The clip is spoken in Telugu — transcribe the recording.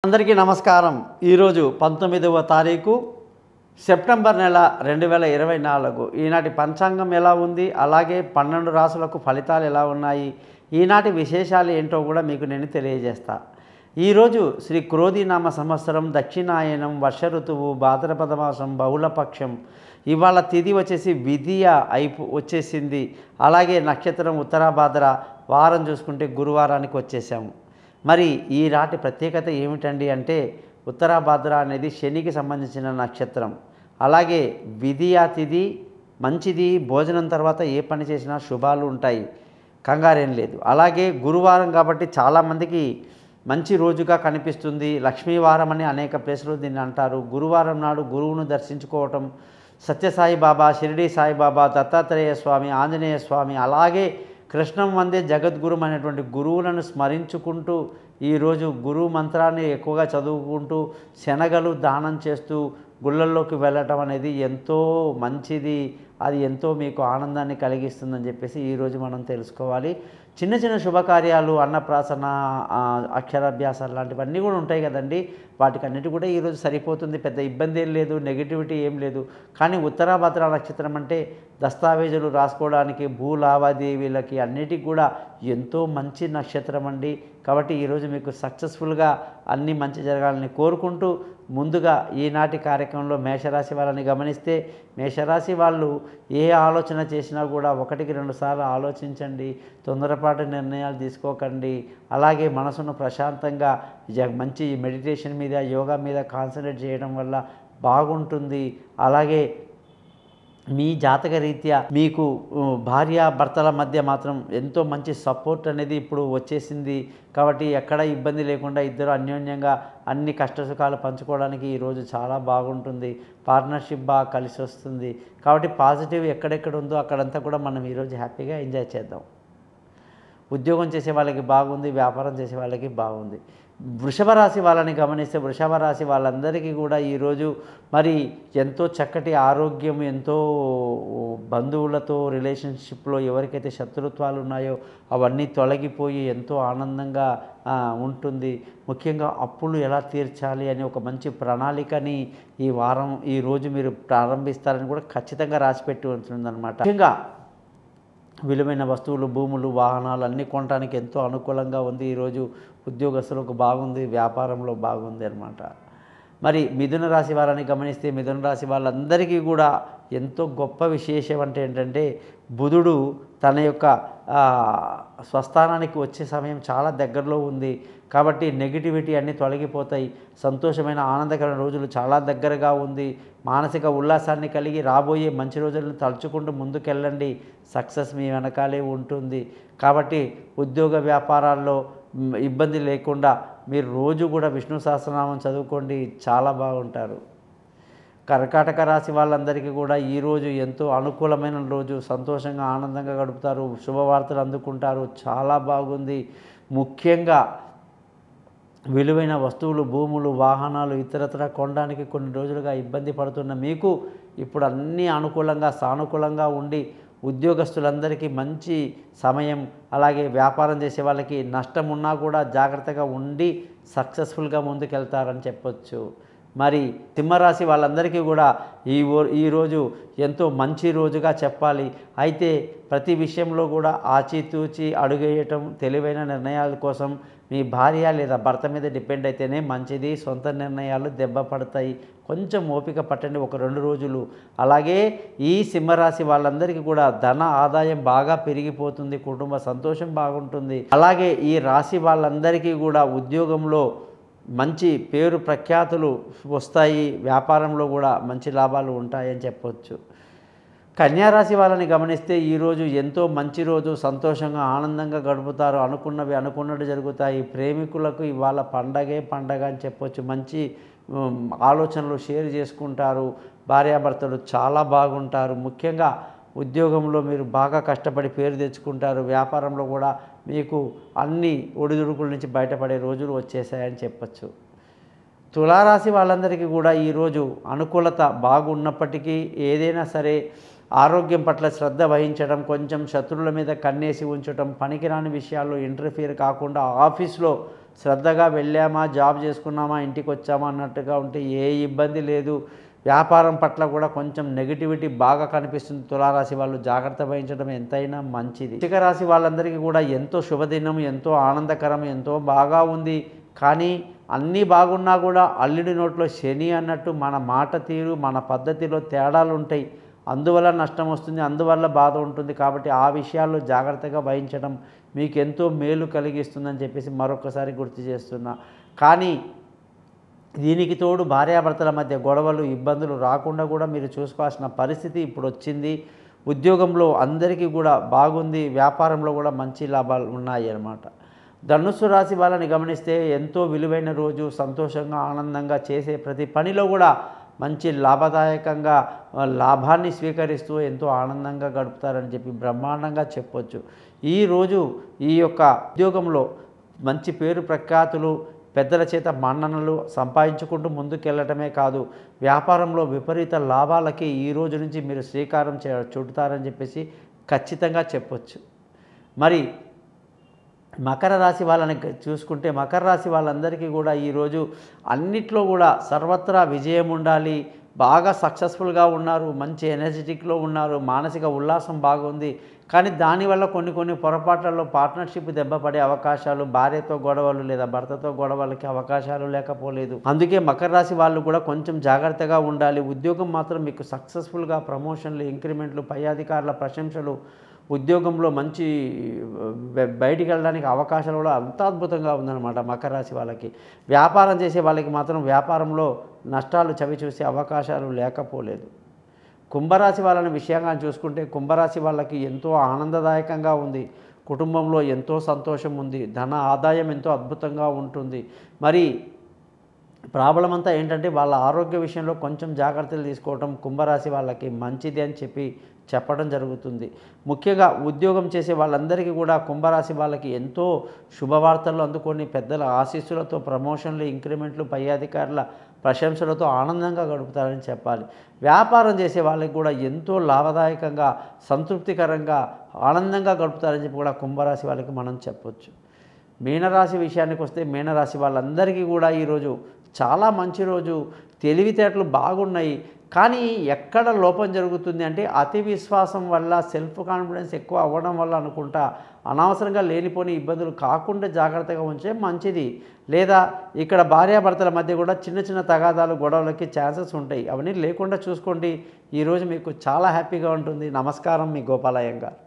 అందరికీ నమస్కారం। ఈరోజు 19వ తారీఖు సెప్టెంబర్ నెల 2024 ఈనాటి పంచాంగం ఎలా ఉంది, అలాగే 12 రాశులకు ఫలితాలు ఎలా ఉన్నాయి, ఈనాటి విశేషాలు ఏంటో కూడా మీకు నేను తెలియజేస్తా। ఈరోజు శ్రీ క్రోధినామ సంవత్సరం దక్షిణాయనం వర్ష ఋతువు భాద్రపద మాసం బహుళపక్షం। ఇవాళ తిథి వచ్చేసి విధియ వచ్చేసింది, అలాగే నక్షత్రం ఉత్తరాభాద్ర, వారం చూసుకుంటే గురువారానికి వచ్చేసాము। మరి ఈ రాటి ప్రత్యేకత ఏమిటండి అంటే ఉత్తరాభాద్ర అనేది శనికి సంబంధించిన నక్షత్రం, అలాగే విధియ తిథి మంచిది, భోజనం తర్వాత ఏ పని చేసినా శుభాలు ఉంటాయి, కంగారేం లేదు। అలాగే గురువారం కాబట్టి చాలామందికి మంచి రోజుగా కనిపిస్తుంది, లక్ష్మీవారం అని అనేక ప్లేసులు దీన్ని అంటారు। గురువారం నాడు గురువును దర్శించుకోవటం, సత్యసాయి బాబా, షిరిడి సాయిబాబా, దత్తాత్రేయ స్వామి, ఆంజనేయ స్వామి, అలాగే కృష్ణం వందే జగద్గురు అనేటువంటి గురువులను స్మరించుకుంటూ ఈరోజు గురువు మంత్రాన్ని ఎక్కువగా చదువుకుంటూ శనగలు దానం చేస్తూ గుళ్ళల్లోకి వెళ్ళటం అనేది ఎంతో మంచిది, అది ఎంతో మీకు ఆనందాన్ని కలిగిస్తుందని చెప్పేసి ఈరోజు మనం తెలుసుకోవాలి। చిన్న చిన్న శుభకార్యాలు, అన్నప్రాసన, అక్షరాభ్యాసాలు లాంటివన్నీ కూడా ఉంటాయి కదండి, వాటికన్నిటి కూడా ఈరోజు సరిపోతుంది, పెద్ద ఇబ్బంది ఏం లేదు, నెగిటివిటీ ఏం లేదు। కానీ ఉత్తరాభద్ర నక్షత్రం అంటే దస్తావేజులు రాసుకోవడానికి, భూ లావాదేవీలకి అన్నిటికి కూడా ఎంతో మంచి నక్షత్రం అండి। కాబట్టి ఈరోజు మీకు సక్సెస్ఫుల్గా అన్నీ మంచి జరగాలని కోరుకుంటూ ముందుగా ఈనాటి కార్యక్రమంలో మేషరాశి వాళ్ళని గమనిస్తే, మేషరాశి వాళ్ళు ఏ ఆలోచన చేసినా కూడా 1-2 సార్లు ఆలోచించండి, తొందరపాటు నిర్ణయాలు తీసుకోకండి, అలాగే మనసును ప్రశాంతంగా మంచి మెడిటేషన్ మీద, యోగా మీద కాన్సన్ట్రేట్ చేయడం వల్ల బాగుంటుంది। అలాగే మీ జాతక రీత్యా మీకు భార్యాభర్తల మధ్య మాత్రం ఎంతో మంచి సపోర్ట్ అనేది ఇప్పుడు వచ్చేసింది, కాబట్టి ఎక్కడ ఇబ్బంది లేకుండా ఇద్దరు అన్యోన్యంగా అన్ని కష్టసుఖాలు పంచుకోవడానికి ఈరోజు చాలా బాగుంటుంది, పార్ట్నర్షిప్ బాగా కలిసి వస్తుంది। కాబట్టి పాజిటివ్ ఎక్కడెక్కడ ఉందో అక్కడంతా కూడా మనం ఈరోజు హ్యాపీగా ఎంజాయ్ చేద్దాం। ఉద్యోగం చేసే వాళ్ళకి బాగుంది, వ్యాపారం చేసే వాళ్ళకి బాగుంది। వృషభ రాశి వాళ్ళని గమనిస్తే వృషభ రాశి వాళ్ళందరికీ కూడా ఈరోజు మరి ఎంతో చక్కటి ఆరోగ్యం, ఎంతో బంధువులతో రిలేషన్షిప్లో ఎవరికైతే శత్రుత్వాలు ఉన్నాయో అవన్నీ తొలగిపోయి ఎంతో ఆనందంగా ఉంటుంది। ముఖ్యంగా అప్పులు ఎలా తీర్చాలి అని ఒక మంచి ప్రణాళికని ఈ రోజు మీరు ప్రారంభిస్తారని కూడా ఖచ్చితంగా రాసిపెట్టి ఉంటుందన్నమాట। ముఖ్యంగా విలువైన వస్తువులు, భూములు, వాహనాలు అన్నీ కొనడానికి ఎంతో అనుకూలంగా ఉంది, ఈరోజు ఉద్యోగస్తులకు బాగుంది, వ్యాపారంలో బాగుంది అన్నమాట। మరి మిథున రాశి వాళ్ళని గమనిస్తే మిథున రాశి వాళ్ళందరికీ కూడా ఎంతో గొప్ప విశేషం ఏంటంటే బుధుడు తన యొక్క స్వస్థానానికి వచ్చే సమయం చాలా దగ్గరలో ఉంది, కాబట్టి నెగిటివిటీ అన్నీ తొలగిపోతాయి, సంతోషమైన ఆనందకరమైన రోజులు చాలా దగ్గరగా ఉంది, మానసిక ఉల్లాసాన్ని కలిగి రాబోయే మంచి రోజులను తలుచుకుంటూ ముందుకెళ్ళండి, సక్సెస్ మీ వెనకాలే ఉంటుంది। కాబట్టి ఉద్యోగ వ్యాపారాల్లో ఇబ్బంది లేకుండా మీరు రోజు కూడా విష్ణు సహస్రనామం చదువుకోండి, చాలా బాగుంటారు। కర్కాటక రాశి వాళ్ళందరికీ కూడా ఈరోజు ఎంతో అనుకూలమైన రోజు, సంతోషంగా ఆనందంగా గడుపుతారు, శుభవార్తలు అందుకుంటారు, చాలా బాగుంది। ముఖ్యంగా విలువైన వస్తువులు, భూములు, వాహనాలు ఇతరత్ర కొనడానికి కొన్ని రోజులుగా ఇబ్బంది పడుతున్న మీకు ఇప్పుడు అన్నీ అనుకూలంగా సానుకూలంగా ఉండి ఉద్యోగస్తులందరికీ మంచి సమయం, అలాగే వ్యాపారం చేసే వాళ్ళకి నష్టం ఉన్నా కూడా జాగ్రత్తగా ఉండి సక్సెస్ఫుల్గా ముందుకెళ్తారని చెప్పొచ్చు। మరి సింహరాశి వాళ్ళందరికీ కూడా ఈరోజు ఎంతో మంచి రోజుగా చెప్పాలి। అయితే ప్రతి విషయంలో కూడా ఆచితూచి అడుగేయటం, తెలివైన నిర్ణయాల కోసం మీ భార్య లేదా భర్త మీద డిపెండ్ అయితేనే మంచిది, సొంత నిర్ణయాలు దెబ్బ పడతాయి, కొంచెం ఓపిక పట్టండి 1-2 రోజులు। అలాగే ఈ సింహరాశి వాళ్ళందరికీ కూడా ధన ఆదాయం బాగా పెరిగిపోతుంది, కుటుంబ సంతోషం బాగుంటుంది। అలాగే ఈ రాశి వాళ్ళందరికీ కూడా ఉద్యోగంలో మంచి పేరు ప్రఖ్యాతులు వస్తాయి, వ్యాపారంలో కూడా మంచి లాభాలు ఉంటాయని చెప్పొచ్చు। కన్యారాశి వాళ్ళని గమనిస్తే ఈరోజు ఎంతో మంచి రోజు, సంతోషంగా ఆనందంగా గడుపుతారు, అనుకున్నవి అనుకున్నట్టు జరుగుతాయి, ప్రేమికులకు ఇవాళ పండగ అని చెప్పొచ్చు, మంచి ఆలోచనలు షేర్ చేసుకుంటారు, భార్యాభర్తలు చాలా బాగుంటారు। ముఖ్యంగా ఉద్యోగంలో మీరు బాగా కష్టపడి పేరు తెచ్చుకుంటారు, వ్యాపారంలో కూడా మీకు అన్ని ఒడిదుడుకుల నుంచి బయటపడే రోజులు వచ్చేసాయని చెప్పచ్చు। తులారాశి వాళ్ళందరికీ కూడా ఈరోజు అనుకూలత బాగున్నప్పటికీ ఏదైనా సరే ఆరోగ్యం పట్ల శ్రద్ధ వహించడం, కొంచెం శత్రువుల మీద కన్నేసి ఉంచడం, పనికిరాని విషయాల్లో ఇంటర్ఫియర్ కాకుండా ఆఫీస్లో శ్రద్ధగా వెళ్ళామా, జాబ్ చేసుకున్నామా, ఇంటికి వచ్చామా అన్నట్టుగా ఉంటే ఏ ఇబ్బంది లేదు. వ్యాపారం పట్ల కూడా కొంచెం నెగిటివిటీ బాగా కనిపిస్తుంది. తులారాశి వాళ్ళు జాగ్రత్త వహించడం ఎంతైనా మంచిది. వృశ్చిక రాశి వాళ్ళందరికీ కూడా ఎంతో శుభదినం, ఎంతో ఆనందకరం, ఎంతో బాగా ఉంది. కానీ అన్నీ బాగున్నా కూడా అల్లుడి నోట్లో శని అన్నట్టు మన మాట తీరు, మన పద్ధతిలో తేడాలు ఉంటాయి. అందువల్ల నష్టం వస్తుంది, అందువల్ల బాధ ఉంటుంది. కాబట్టి ఆ విషయాల్లో జాగ్రత్తగా వహించడం మీకు ఎంతో మేలు కలిగిస్తుందని చెప్పేసి మరొకసారి గుర్తు చేస్తున్నా. కానీ దీనికి తోడు భార్యాభర్తల మధ్య గొడవలు, ఇబ్బందులు రాకుండా కూడా మీరు చూసుకోవాల్సిన పరిస్థితి ఇప్పుడు వచ్చింది. ఉద్యోగంలో అందరికీ కూడా బాగుంది, వ్యాపారంలో కూడా మంచి లాభాలు ఉన్నాయి అన్నమాట. ధనుస్సు రాశి వాళ్ళని గమనిస్తే ఎంతో విలువైన రోజు, సంతోషంగా ఆనందంగా చేసే ప్రతి పనిలో కూడా మంచి లాభదాయకంగా లాభాన్ని స్వీకరిస్తూ ఎంతో ఆనందంగా గడుపుతారని చెప్పి బ్రహ్మాండంగా చెప్పొచ్చు. ఈరోజు ఈ యొక్క ఉద్యోగంలో మంచి పేరు ప్రఖ్యాతులు, పెద్దల చేత మన్ననలు సంపాదించుకుంటూ ముందుకెళ్ళటమే కాదు, వ్యాపారంలో విపరీత లాభాలకి ఈ రోజు నుంచి మీరు శ్రీకారం చుడతారని చెప్పేసి ఖచ్చితంగా చెప్పొచ్చు. మరి మకర రాశి వాళ్ళని చూసుకుంటే మకర రాశి వాళ్ళందరికీ కూడా ఈరోజు అన్నిట్లో కూడా సర్వత్రా విజయం ఉండాలి. బాగా సక్సెస్ఫుల్గా ఉన్నారు, మంచి ఎనర్జెటిక్లో ఉన్నారు, మానసిక ఉల్లాసం బాగుంది. కానీ దానివల్ల కొన్ని పొరపాట్లలో పార్ట్నర్షిప్ దెబ్బపడే అవకాశాలు, భార్యతో గొడవలు లేదా భర్తతో గొడవలకి అవకాశాలు లేకపోలేదు. అందుకే మకర రాశి వాళ్ళు కూడా కొంచెం జాగ్రత్తగా ఉండాలి. ఉద్యోగం మాత్రం మీకు సక్సెస్ఫుల్గా ప్రమోషన్లు, ఇంక్రిమెంట్లు, పై అధికారుల ప్రశంసలు, ఉద్యోగంలో మంచి బయటికి వెళ్ళడానికి అవకాశాలు కూడా అంత అద్భుతంగా ఉందన్నమాట మకర రాశి వాళ్ళకి. వ్యాపారం చేసే వాళ్ళకి మాత్రం వ్యాపారంలో నష్టాలు చవిచూసే అవకాశాలు లేకపోలేదు. కుంభరాశి వాళ్ళని విషయంగా చూసుకుంటే కుంభరాశి వాళ్ళకి ఎంతో ఆనందదాయకంగా ఉంది. కుటుంబంలో ఎంతో సంతోషం ఉంది, ధన ఆదాయం ఎంతో అద్భుతంగా ఉంటుంది. మరి ప్రాబ్లం అంతా ఏంటంటే వాళ్ళ ఆరోగ్య విషయంలో కొంచెం జాగ్రత్తలు తీసుకోవటం కుంభరాశి వాళ్ళకి మంచిది అని చెప్పడం జరుగుతుంది. ముఖ్యంగా ఉద్యోగం చేసే వాళ్ళందరికీ కూడా కుంభరాశి వాళ్ళకి ఎంతో శుభవార్తలు అందుకొని పెద్దల ఆశీస్సులతో ప్రమోషన్లు, ఇంక్రిమెంట్లు, పై అధికారుల ప్రశంసలతో ఆనందంగా గడుపుతారని చెప్పాలి. వ్యాపారం చేసే వాళ్ళకి కూడా ఎంతో లాభదాయకంగా, సంతృప్తికరంగా, ఆనందంగా గడుపుతారని చెప్పి కూడా కుంభరాశి వాళ్ళకి మనం చెప్పొచ్చు. మీనరాశి విషయానికి వస్తే మీనరాశి వాళ్ళందరికీ కూడా ఈరోజు చాలా మంచి రోజు. తెలివితేటలు బాగున్నాయి. కానీ ఎక్కడ లోపం జరుగుతుంది అంటే అతి విశ్వాసం వల్ల, సెల్ఫ్ కాన్ఫిడెన్స్ ఎక్కువ అవ్వడం వల్ల అనుకుంటా అనవసరంగా లేనిపోని ఇబ్బందులు కాకుండా జాగ్రత్తగా ఉంచే మంచిది. లేదా ఇక్కడ భార్యాభర్తల మధ్య కూడా చిన్న తగాదాలు, గొడవలకి ఛాన్సెస్ ఉంటాయి. అవన్నీ లేకుండా చూసుకోండి. ఈరోజు మీకు చాలా హ్యాపీగా ఉంటుంది. నమస్కారం, మీ గోపాలయ్య గారు.